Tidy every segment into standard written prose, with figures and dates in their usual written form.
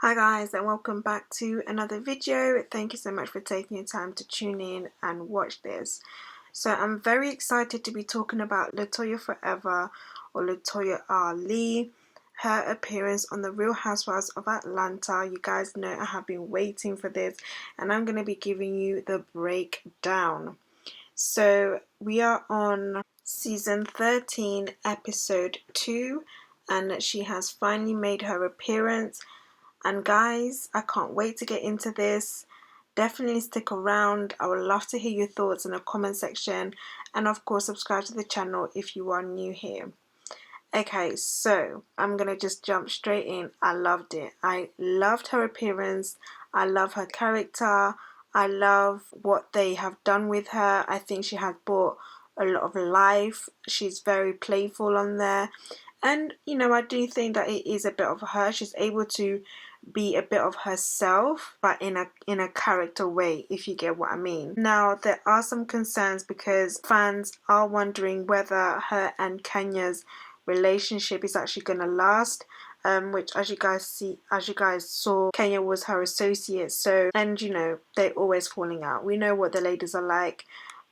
Hi guys, and welcome back to another video. Thank you so much for taking your time to tune in and watch this. So I'm very excited to be talking about Latoya Forever, or Latoya Ali, her appearance on the Real Housewives of Atlanta. You guys know I have been waiting for this, and I'm going to be giving you the breakdown. So we are on season 13 episode 2, and she has finally made her appearance. And guys, I can't wait to get into this. Definitely stick around. I would love to hear your thoughts in the comment section, and of course subscribe to the channel if you are new here. Okay, so I'm gonna just jump straight in. I loved it. I loved her appearance. I love her character. I love what they have done with her. I think she has brought a lot of life. She's very playful on there, and I do think that it is a bit of her. She's able to be a bit of herself, but in a character way, if you get what I mean. Now there are some concerns because fans are wondering whether her and Kenya's relationship is actually gonna last. Which, as you guys saw, Kenya was her associate, and they're always falling out. We know what the ladies are like.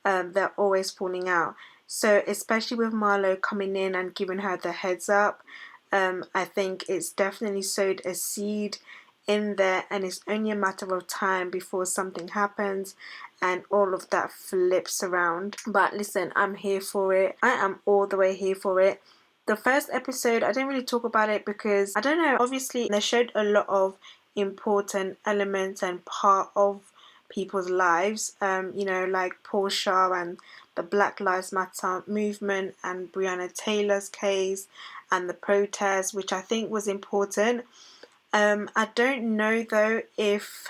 They're always falling out. So especially with Marlo coming in and giving her the heads up, I think it's definitely sowed a seed in there, and it's only a matter of time before something happens and all of that flips around. But listen, I'm here for it. I am all the way here for it. The first episode, I didn't really talk about it because, I don't know, obviously they showed a lot of important elements and part of people's lives, like Portia and the Black Lives Matter movement and Breonna Taylor's case and the protests, which I think was important. I don't know though if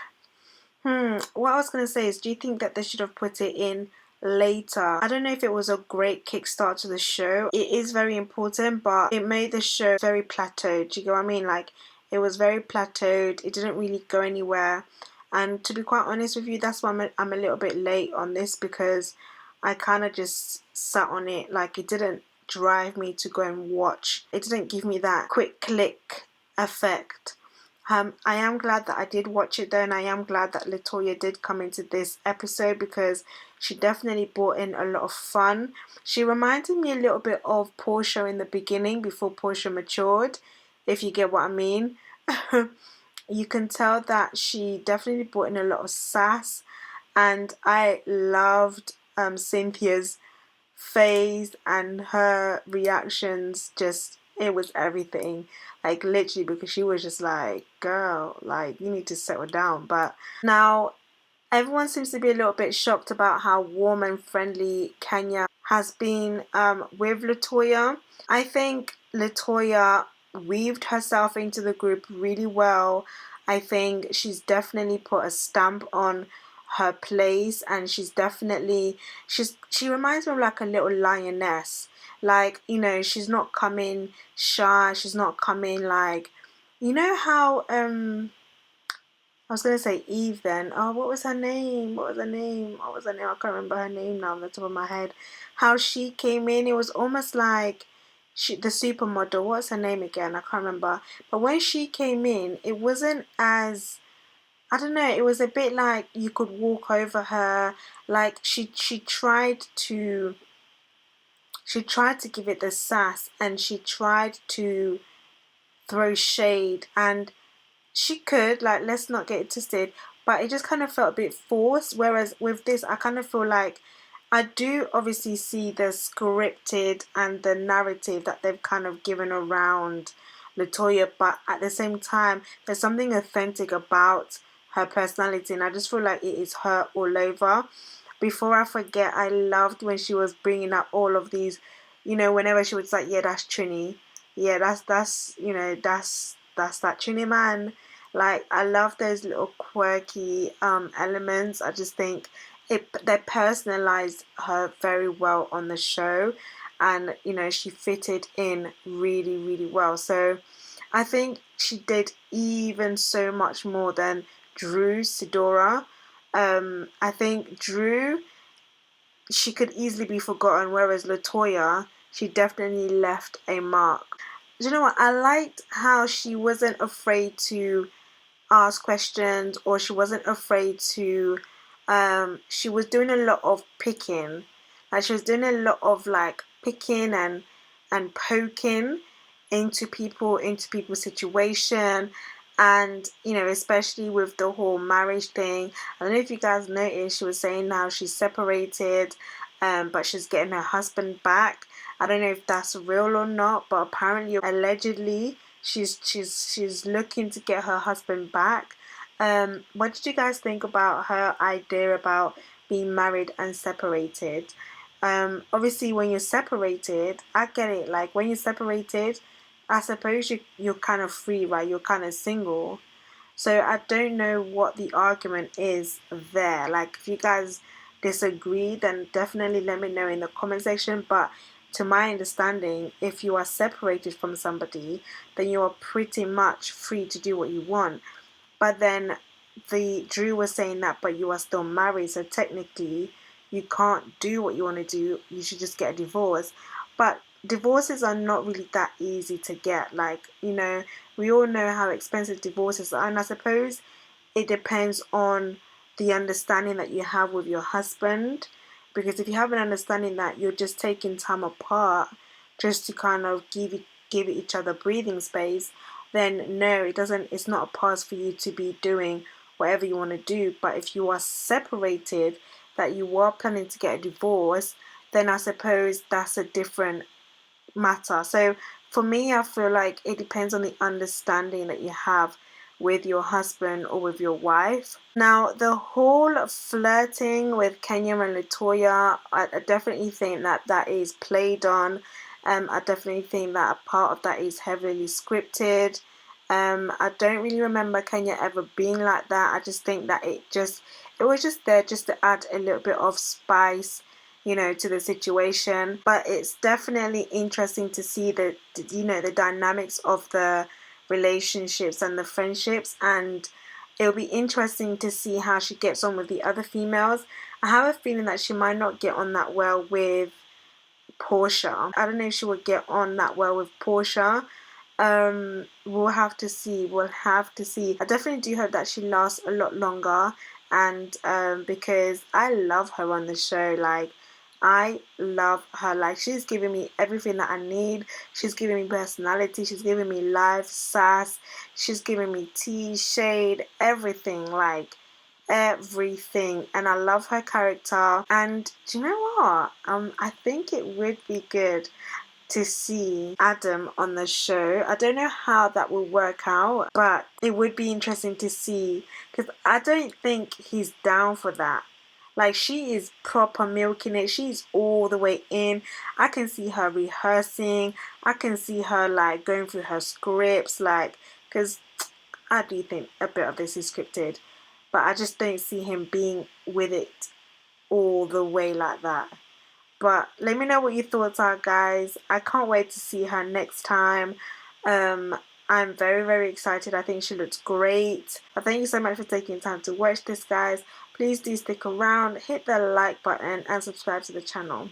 what I was going to say is, do you think that they should have put it in later? I don't know if it was a great kickstart to the show. It is very important, but it made the show very plateaued. Do you get what I mean? Like, it was very plateaued. It didn't really go anywhere. And to be quite honest with you, that's why I'm a little bit late on this, because I kind of just sat on it. Like, it didn't drive me to go and watch. It didn't give me that quick click effect. I am glad that I did watch it though, and I am glad that Latoya did come into this episode because she definitely brought in a lot of fun. She reminded me a little bit of Portia in the beginning, before Portia matured, if you get what I mean. You can tell that she definitely brought in a lot of sass, and I loved Cynthia's face and her reactions. Just, it was everything, like literally, because she was just like, girl, like, you need to settle down. But now everyone seems to be a little bit shocked about how warm and friendly Kenya has been with Latoya. I think Latoya weaved herself into the group really well. I think she's definitely put a stamp on her place, and she reminds me of like a little lioness. Like, she's not coming shy, she's not coming like, how I was gonna say Eve then. Oh, what was her name? I can't remember her name now on the top of my head. How she came in, it was almost like the supermodel. What's her name again? I can't remember. But when she came in, it wasn't as, I don't know, it was a bit like you could walk over her. Like, she tried to give it the sass, and she tried to throw shade, and she could, like, let's not get it twisted, but it just kind of felt a bit forced. Whereas with this, I kind of feel like I do obviously see the scripted and the narrative that they've kind of given around Latoya, but at the same time, there's something authentic about her personality, and I just feel like it is her all over. Before I forget, I loved when she was bringing up all of these, whenever she was like, yeah, that's Trini, yeah, that's that's that Trini man. Like, I love those little quirky elements. I just think they personalized her very well on the show, and she fitted in really, really well. So I think she did even so much more than Drew Sidora. I think Drew, she could easily be forgotten, whereas Latoya, she definitely left a mark. Do you know what? I liked how she wasn't afraid to ask questions, or she wasn't afraid to she was doing a lot of picking. Like she was doing a lot of like picking and poking into people's situation. And you know, especially with the whole marriage thing, I don't know if you guys noticed, she was saying now she's separated, but she's getting her husband back. I don't know if that's real or not, but apparently, allegedly, she's looking to get her husband back. What did you guys think about her idea about being married and separated? Obviously, when you're separated, I get it. Like when you're separated, I suppose you're kind of free, right? You're kind of single. So I don't know what the argument is there. Like if you guys disagree, then definitely let me know in the comment section. But to my understanding, if you are separated from somebody, then you are pretty much free to do what you want. But then the Drew was saying that, but you are still married, so technically you can't do what you want to do. You should just get a divorce. But divorces are not really that easy to get. Like, you know, we all know how expensive divorces are, and I suppose it depends on the understanding that you have with your husband. Because if you have an understanding that you're just taking time apart just to kind of give each other breathing space, then no, it's not a pause for you to be doing whatever you want to do. But if you are separated, that you are planning to get a divorce, then I suppose that's a different matter. So for me, I feel like it depends on the understanding that you have with your husband or with your wife. Now, the whole flirting with Kenya and Latoya, I definitely think that that is played on. I definitely think that a part of that is heavily scripted. I don't really remember Kenya ever being like that. I just think that it was just there just to add a little bit of spice, you know, to the situation. But it's definitely interesting to see the dynamics of the relationships and the friendships, and it'll be interesting to see how she gets on with the other females. I have a feeling that she might not get on that well with Portia. I don't know if she would get on that well with Portia. We'll have to see. We'll have to see. I definitely do hope that she lasts a lot longer, and because I love her on the show. Like, I love her. Like, she's giving me everything that I need. She's giving me personality. She's giving me life, sass. She's giving me tea, shade, everything. Like, everything. And I love her character. And do you know what? I think it would be good to see Adam on the show. I don't know how that will work out, but it would be interesting to see, because I don't think he's down for that. Like, she is proper milking it. She's all the way in. I can see her rehearsing. I can see her like going through her scripts, like, because I do think a bit of this is scripted, but I just don't see him being with it all the way like that. But let me know what your thoughts are, guys. I can't wait to see her next time. I'm very, very excited. I think she looks great. Thank you so much for taking time to watch this, guys. Please do stick around, hit the like button, and subscribe to the channel.